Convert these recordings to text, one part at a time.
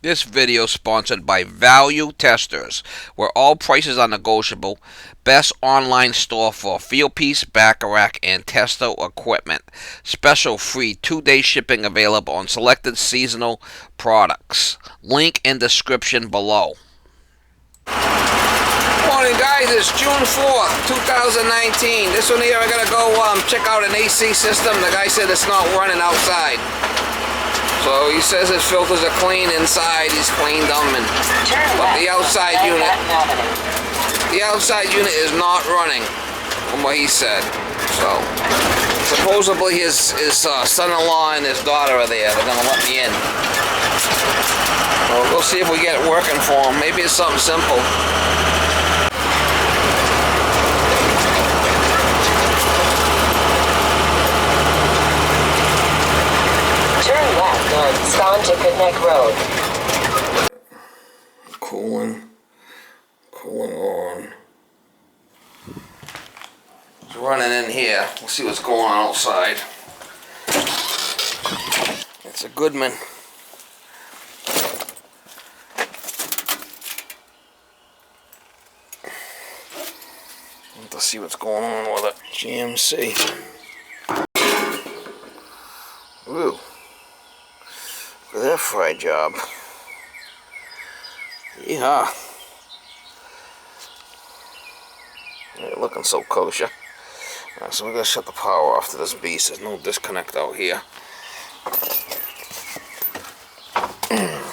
This video is sponsored by Value Testers, where all prices are negotiable. Best online store for Fieldpiece, Bacharach, and Testo equipment. Special free 2-day shipping available on selected seasonal products. Link in description below. Morning guys, it's June 4th, 2019. This one here I gotta go check out an AC system. The guy said it's not running outside. So he says his filters are clean inside, he's cleaned them, but the outside unit is not running, from what he said. So supposedly his son-in-law and his daughter are there. They're gonna let me in. So we'll see if we get it working for him. Maybe it's something simple. On to Goodman Road. Cooling on. It's running in here. We'll see what's going on outside. It's a Goodman. Let's see what's going on with it. GMC. Ooh. Look at that fry job. Yeah. Ain't looking so kosher. Alright, so we're gonna shut the power off to this beast. There's no disconnect out here.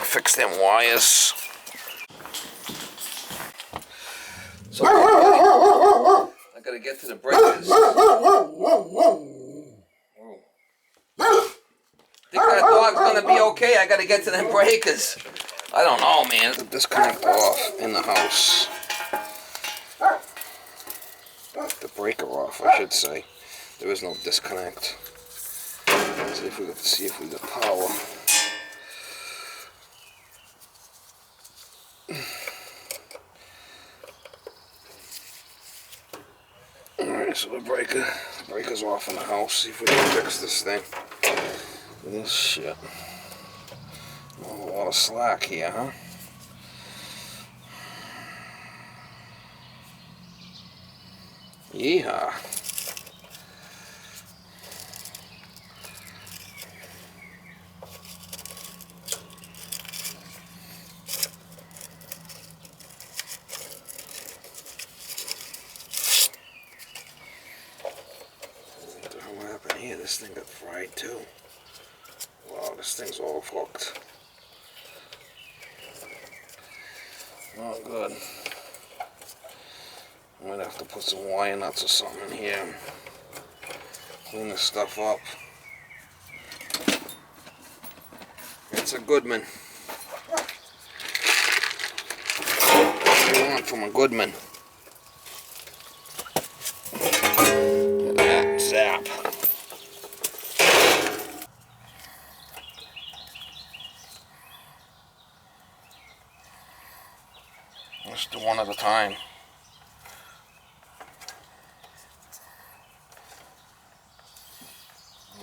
Fix them wires. So I gotta get to the breakers. Think that dog's gonna be okay? I gotta get to them breakers. I don't know, man. The disconnect off in the house. The breaker off, I should say. There is no disconnect. See if we got power. Alright, so the breaker's off in the house. See if we can fix this thing. This shit. A lot of slack here, huh? Yeehaw. What the hell happened here? This thing got fried too. Wow, this thing's all hooked. Not good. I might have to put some wire nuts or something in here. Clean this stuff up. It's a Goodman. What do you want from a Goodman? Look at that zap. Let's do one at a time.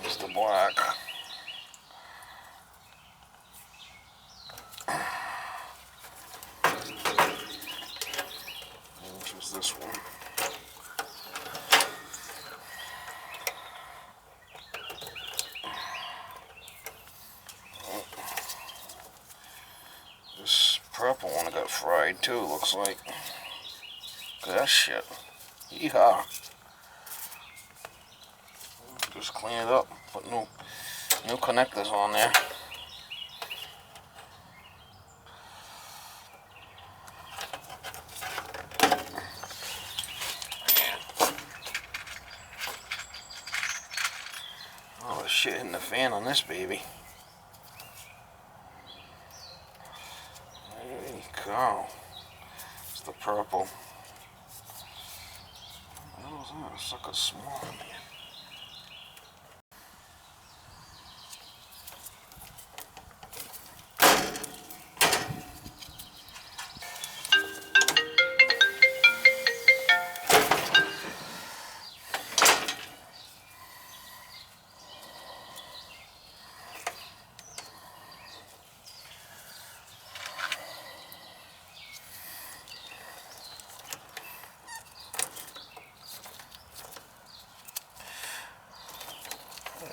There's the black. Which is this one? This purple one got fried too, looks like. Look at that shit. Yeehaw. Just clean it up. Put new connectors on there. Oh, there's shit hitting the fan on this baby. There you go. It's the purple. What was that? It's like a small one.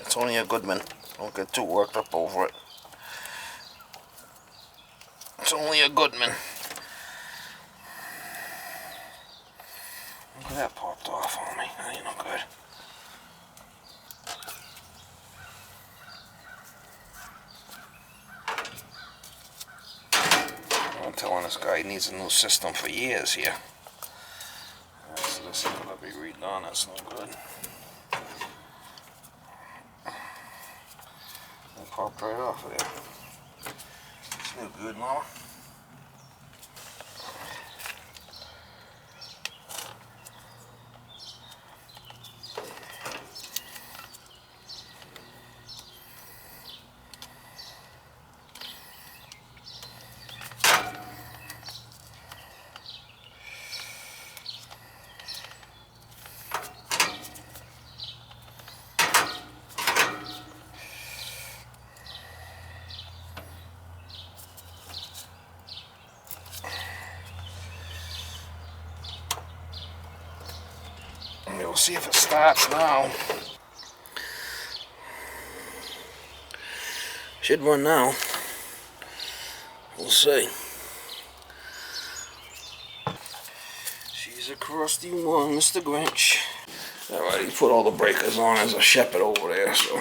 It's only a Goodman. Don't get too worked up over it. It's only a Goodman. Look at that popped off on me. That ain't no good. I'm telling this guy he needs a new system for years here. So this is gonna be redone. That's no good. It popped right off of there. It's no good, Mama. We'll see if it starts now. Should run now. We'll see. She's a crusty one, Mr. Grinch. Alright, he put all the breakers on as a shepherd over there, so.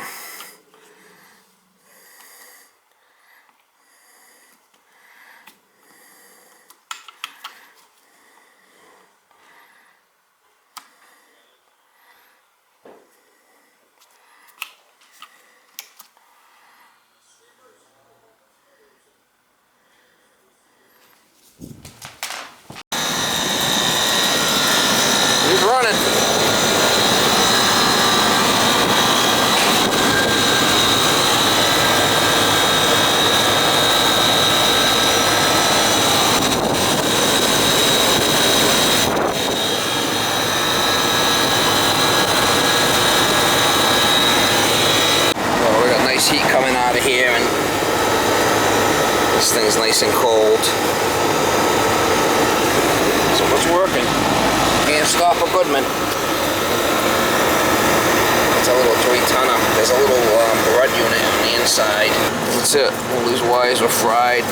He's running. Well, we got nice heat coming out of here, and this thing's nice and cold. So it's working. Can't stop a Goodman. It's a little 3-tonner. There's a little rod unit on the inside. That's it. All these wires are fried.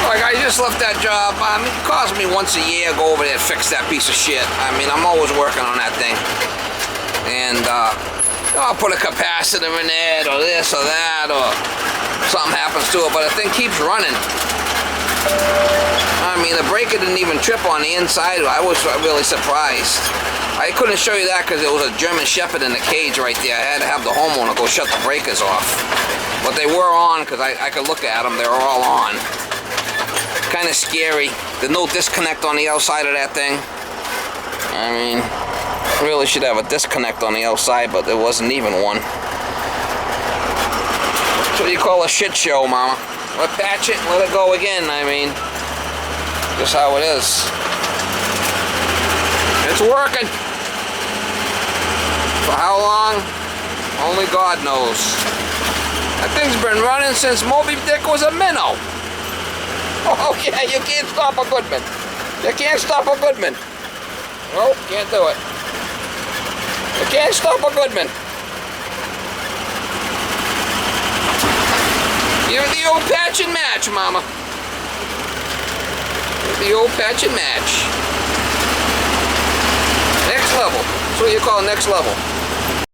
Like, I just left that job. It cost me once a year to go over there and fix that piece of shit. I mean, I'm always working on that thing. And I'll put a capacitor in it, or this or that, or something happens to it, but the thing keeps running. I mean, the breaker didn't even trip on the inside. I was really surprised. I couldn't show you that because there was a German Shepherd in the cage right there. I had to have the homeowner go shut the breakers off. But they were on because I could look at them. They were all on. Kind of scary. There's no disconnect on the outside of that thing. I mean, really should have a disconnect on the outside, but there wasn't even one. That's what you call a shit show, Mama. Let patch it and let it go again. I mean, just how it is. It's working. For how long? Only God knows. That thing's been running since Moby Dick was a minnow. Oh yeah, you can't stop a Goodman. You can't stop a Goodman. Nope, can't do it. You can't stop a Goodman. You're the old patch and match, Mama. You're the old patch and match. Next level. That's what you call next level.